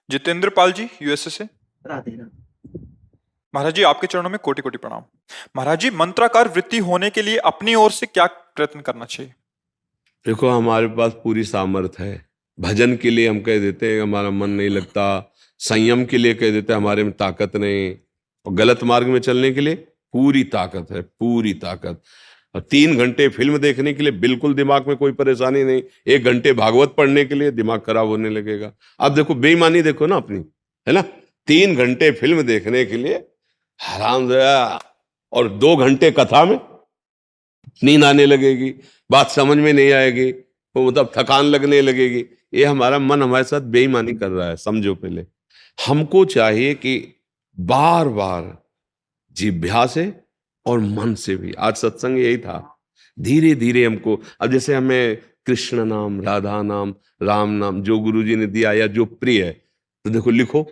Jitendra Pal ji, USA से। राधे राधे। महाराज जी, आपके चरणों में कोटि कोटि प्रणाम। महाराज जी, मंत्राकार वृत्ति होने के लिए अपनी ओर से क्या प्रयत्न करना चाहिए? देखो, हमारे पास पूरी सामर्थ है। भजन के लिए हम कह देते हैं हमारा मन नहीं लगता, संयम के लिए कह देते हैं हमारे में ताकत नहीं, और गलत मार्ग में चलने के लिए पूरी ताकत है, पूरी ताकत। और 3 घंटे फिल्म देखने के लिए बिल्कुल दिमाग में कोई परेशानी नहीं। 1 घंटे भागवत पढ़ने के लिए दिमाग खराब होने लगेगा। अब देखो बेईमानी, देखो ना अपनी, है ना। 3 घंटे फिल्म देखने के लिए हराम, और 2 घंटे कथा में नींद आने लगेगी, बात समझ में नहीं आएगी, वो मतलब थकान लगने लगेगी। ये हमारा मन हमारे साथ बेईमानी कर रहा है, समझो। पहले हमको चाहिए कि बार बार जिह्वा से और मन से भी, आज सत्संग यही था, धीरे धीरे हमको। अब जैसे हमें कृष्ण नाम, राधा नाम, राम नाम जो गुरु जी ने दिया या जो प्रिय है, तो देखो लिखो,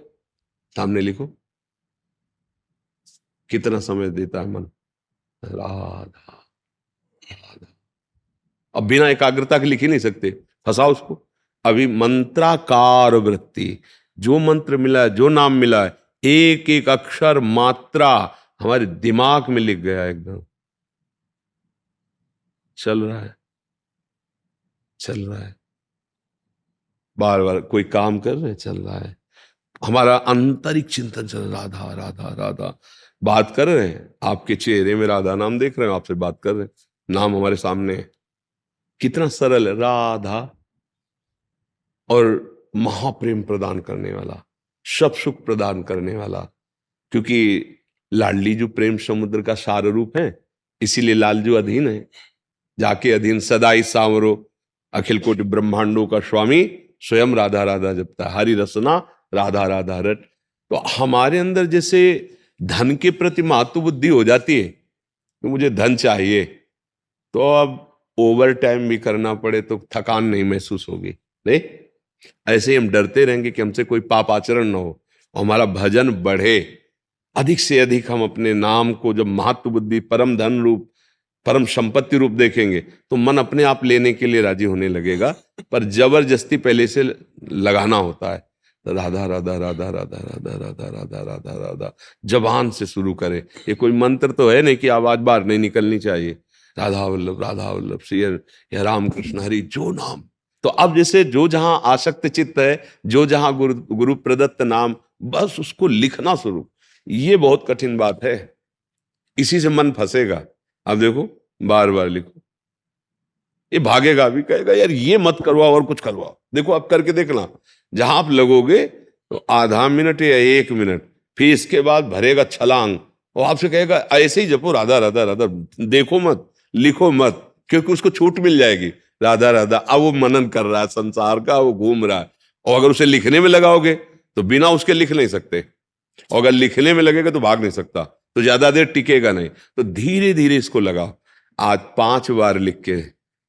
सामने लिखो, कितना समय देता है मन। राधा, अब बिना एकाग्रता के लिख ही नहीं सकते, फंसाओ उसको। अभी मंत्राकार वृत्ति, जो मंत्र मिला है, जो नाम मिला है, एक एक अक्षर मात्रा हमारे दिमाग में लिख गया, एकदम चल रहा है, चल रहा है। बार बार कोई काम कर रहे हैं, चल रहा है। हमारा आंतरिक चिंतन चल रहा, राधा राधा राधा। बात कर रहे हैं, आपके चेहरे में राधा नाम देख रहे हैं, आपसे बात कर रहे हैं, नाम हमारे सामने है। कितना सरल है, राधा। और महाप्रेम प्रदान करने वाला, सब सुख प्रदान करने वाला, क्योंकि लाडली जो प्रेम समुद्र का सार रूप है, इसीलिए लालजू अधीन है। जाके अधीन सदाई सांवरो, अखिल कोटि ब्रह्मांडों का स्वामी, स्वयं राधा राधा जपता, हरि रसना राधा राधा रट। तो हमारे अंदर जैसे धन के प्रति मातु बुद्धि हो जाती है कि मुझे धन चाहिए, तो अब ओवर टाइम भी करना पड़े तो थकान नहीं महसूस होगी, नहीं। ऐसे ही हम डरते रहेंगे कि हमसे कोई पाप आचरण ना हो, और हमारा भजन बढ़े। अधिक से अधिक हम अपने नाम को जब महत्व बुद्धि, परम धन रूप, परम संपत्ति रूप देखेंगे, तो मन अपने आप लेने के लिए राजी होने लगेगा। पर जबरदस्ती पहले से लगाना होता है। तो राधा राधा राधा राधा राधा राधा राधा राधा राधा जबान से शुरू करे। ये कोई मंत्र तो है नहीं कि आवाज बाहर नहीं निकलनी चाहिए। राधा वल्लभ श्री या राम कृष्ण हरि, जो नाम। तो अब जैसे जो जहां आसक्त चित्त है, जो जहां गुरु गुरु प्रदत्त नाम, बस उसको लिखना शुरू। ये बहुत कठिन बात है, इसी से मन फंसेगा। अब देखो, बार बार लिखो, ये भागेगा भी, कहेगा यार ये मत करवाओ और कुछ करवाओ। देखो अब करके देखना, जहां आप लगोगे तो आधा मिनट या 1 मिनट, फिर इसके बाद भरेगा छलांग, और आपसे कहेगा ऐसे ही जपो राधा राधा राधा, देखो मत, लिखो मत, क्योंकि उसको छूट मिल जाएगी। राधा राधा, अब वो मनन कर रहा है संसार का, वो घूम रहा है। और अगर उसे लिखने में लगाओगे तो बिना उसके लिख नहीं सकते, और अगर लिखने में लगेगा तो भाग नहीं सकता, तो ज्यादा देर टिकेगा नहीं। तो धीरे धीरे इसको लगाओ। आज 5 बार लिख के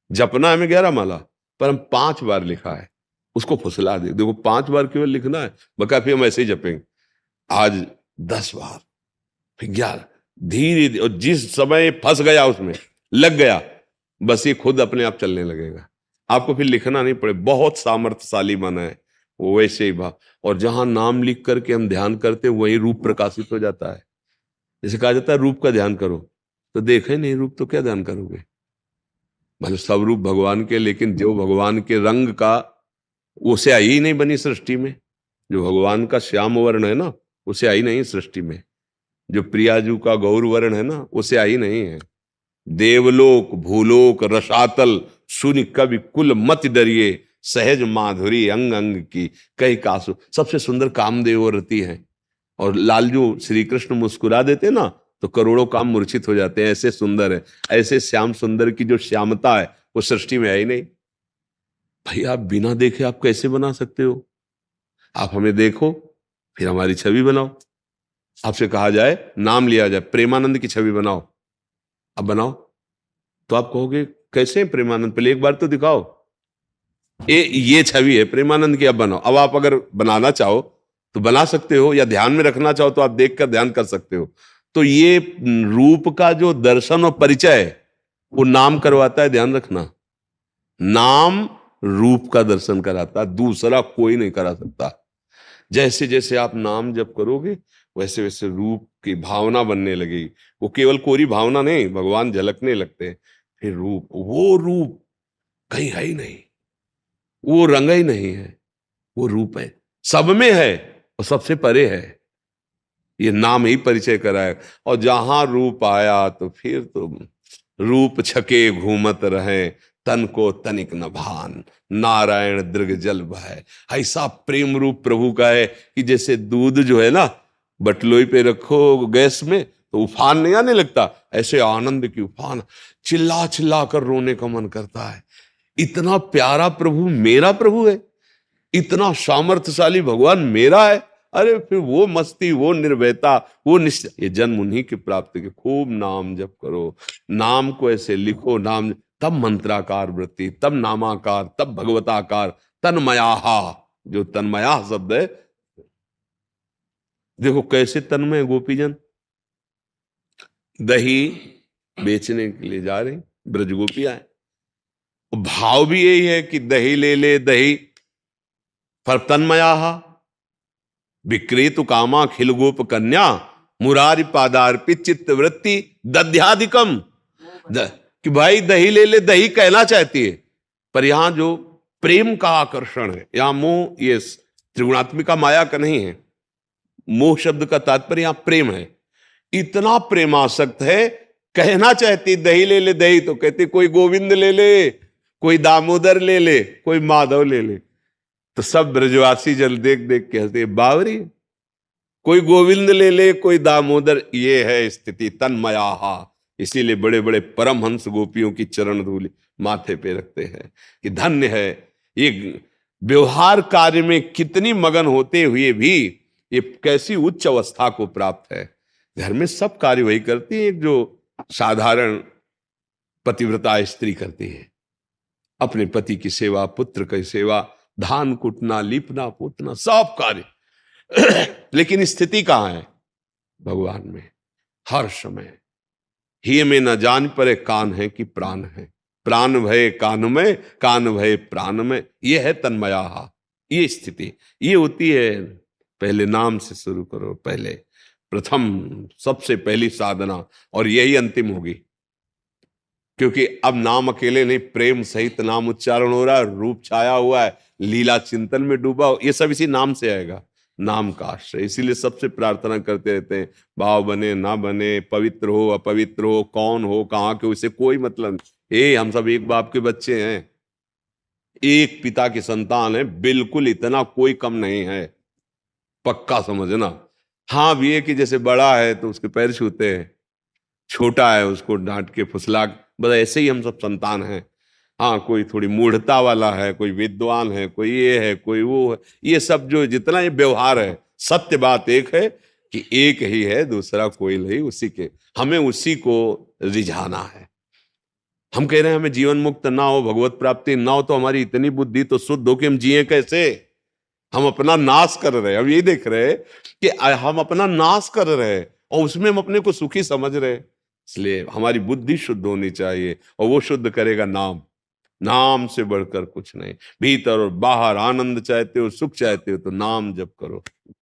जपना है, हमें 11 माला, पर हम 5 बार लिखा है, उसको फुसला दे। देखो 5 बार केवल लिखना है, बका फिर हम ऐसे ही जपेंगे। आज 10 बार, फिर 11, धीरे धीरे। और जिस समय फंस गया उसमें लग गया, बस ये खुद अपने आप चलने लगेगा, आपको फिर लिखना नहीं पड़े। बहुत सामर्थ्यशाली मन है वो, वैसे ही भाव। और जहां नाम लिख करके हम ध्यान करते हैं, वही रूप प्रकाशित हो जाता है। जैसे कहा जाता है रूप का ध्यान करो, तो देखे नहीं रूप तो क्या ध्यान करोगे। मतलब सब रूप भगवान के, लेकिन जो भगवान के रंग का, उसे आई ही नहीं बनी सृष्टि में। जो भगवान का श्याम वर्ण है ना, उसे आई नहीं सृष्टि में। जो प्रियाजू का गौर वर्ण है ना, उसे आई नहीं है। देवलोक भूलोक रसातल, सुनि कवि कुल मत डरिए, सहज माधुरी अंग अंग की, कई कासु। सबसे सुंदर कामदेव रति है। और लालजू श्री कृष्ण मुस्कुरा देते ना, तो करोड़ों काम मूर्छित हो जाते हैं, ऐसे सुंदर है। ऐसे श्याम सुंदर की जो श्यामता है, वो सृष्टि में है ही नहीं। भाई आप बिना देखे आप कैसे बना सकते हो। आप हमें देखो, फिर हमारी छवि बनाओ। आपसे कहा जाए, नाम लिया जाए, प्रेमानंद की छवि बनाओ, अब बनाओ, तो आप कहोगे कैसे हैं प्रेमानंद, पहले एक बार तो दिखाओ। ये छवि है प्रेमानंद की, अब बनाओ। अब आप अगर बनाना चाहो तो बना सकते हो, या ध्यान में रखना चाहो तो आप देख कर ध्यान कर सकते हो। तो ये रूप का जो दर्शन और परिचय है, वो नाम करवाता है, ध्यान रखना। नाम रूप का दर्शन कराता, दूसरा कोई नहीं करा सकता। जैसे जैसे आप नाम जप करोगे वैसे वैसे रूप की भावना बनने लगेगी। वो केवल कोरी भावना नहीं, भगवान झलकने लगते हैं। फिर वो रूप कहीं है ही नहीं, वो रंग ही नहीं है, वो रूप है, सब में है और सबसे परे है। ये नाम ही परिचय कराए। और जहां रूप आया तो फिर तो रूप छके घूमत रहे, तन को तनिक न भान, नारायण दृग जल बहै। ऐसा प्रेम रूप प्रभु का है कि जैसे दूध जो है ना, बटलोई पे रखो गैस में तो उफान नहीं आने लगता, ऐसे आनंद की उफान, चिल्ला चिल्ला कर रोने का मन करता है। इतना प्यारा प्रभु मेरा प्रभु है, इतना सामर्थ्यशाली भगवान मेरा है। अरे फिर वो मस्ती, वो निर्भयता, वो निश्चय, ये जन्म उन्हीं की प्राप्ति के। खूब नाम जप करो, नाम को ऐसे लिखो, नाम तब मंत्राकार वृत्ति, तब नामाकार, तब भगवताकार, तन्मयाहा। जो तन्मया शब्द है, देखो कैसे तन्मय गोपीजन दही बेचने के लिए जा रहे, ब्रज गोपियां है, भाव भी यही है कि दही ले ले दही, पर तन्मयाहा विक्रेतु कामा खिल गोप कन्या, मुरारी पादार्पित चित्त वृत्ति दध्याधिकम। कि भाई दही ले ले दही कहना चाहती है, पर यहां जो प्रेम का आकर्षण है, यहां मोह, ये त्रिगुणात्मिका माया का नहीं है। मोह शब्द का तात्पर्य यहां प्रेम है। इतना प्रेमासक्त है, कहना चाहती दही ले ले दही, तो कहती कोई गोविंद ले ले, कोई दामोदर ले ले, कोई माधव ले ले। तो सब ब्रजवासी जल देख देख के हंसते, बावरी, कोई गोविंद ले ले, कोई दामोदर। ये है स्थिति तन्मयाहा। इसीलिए बड़े बड़े परमहंस गोपियों की चरण धूलि माथे पे रखते हैं कि धन्य है ये। व्यवहार कार्य में कितनी मगन होते हुए भी ये कैसी उच्च अवस्था को प्राप्त है। घर में सब कार्य वही करती है जो साधारण पतिव्रता स्त्री करती है। अपने पति की सेवा, पुत्र की सेवा, धान कुटना, लीपना पोतना, सब कार्य। लेकिन स्थिति कहां है? भगवान में। हर समय ही में न जान परे कान है कि प्राण है, प्राण भय कान में, कान भय प्राण में। यह है तन्मया। ये स्थिति ये होती है। पहले नाम से शुरू करो, पहले प्रथम सबसे पहली साधना, और यही अंतिम होगी। क्योंकि अब नाम अकेले नहीं, प्रेम सहित नाम उच्चारण हो रहा है, रूप छाया हुआ है, लीला चिंतन में डूबा, ये सब इसी नाम से आएगा। नाम का आश्रय। इसीलिए सबसे प्रार्थना करते रहते हैं, भाव बने ना बने, पवित्र हो अपवित्र हो, कौन हो कहाँ के, उससे कोई मतलब नहीं। हम सब एक बाप के बच्चे हैं, एक पिता की संतान है, बिल्कुल इतना कोई कम नहीं है, पक्का समझना। हाँ भी है कि जैसे बड़ा है तो उसके पैर छूते हैं, छोटा है उसको डांट के फुसला, बस ऐसे ही हम सब संतान हैं। हाँ, कोई थोड़ी मूढ़ता वाला है, कोई विद्वान है, कोई ये है, कोई वो है। ये सब जो जितना ये व्यवहार है, सत्य बात एक है कि एक ही है, दूसरा कोई नहीं। उसी के हमें उसी को रिझाना है। हम कह रहे हैं हमें जीवन मुक्त ना हो, भगवत प्राप्ति ना हो, तो हमारी इतनी बुद्धि तो शुद्ध हो कि हम जिए कैसे? हम अपना नाश कर रहे हैं। हम ये देख रहे हैं कि हम अपना नाश कर रहे हैं और उसमें हम अपने को सुखी समझ रहे हैं। इसलिए हमारी बुद्धि शुद्ध होनी चाहिए, और वो शुद्ध करेगा नाम। नाम से बढ़कर कुछ नहीं। भीतर और बाहर आनंद चाहते हो, सुख चाहते हो, तो नाम जप करो।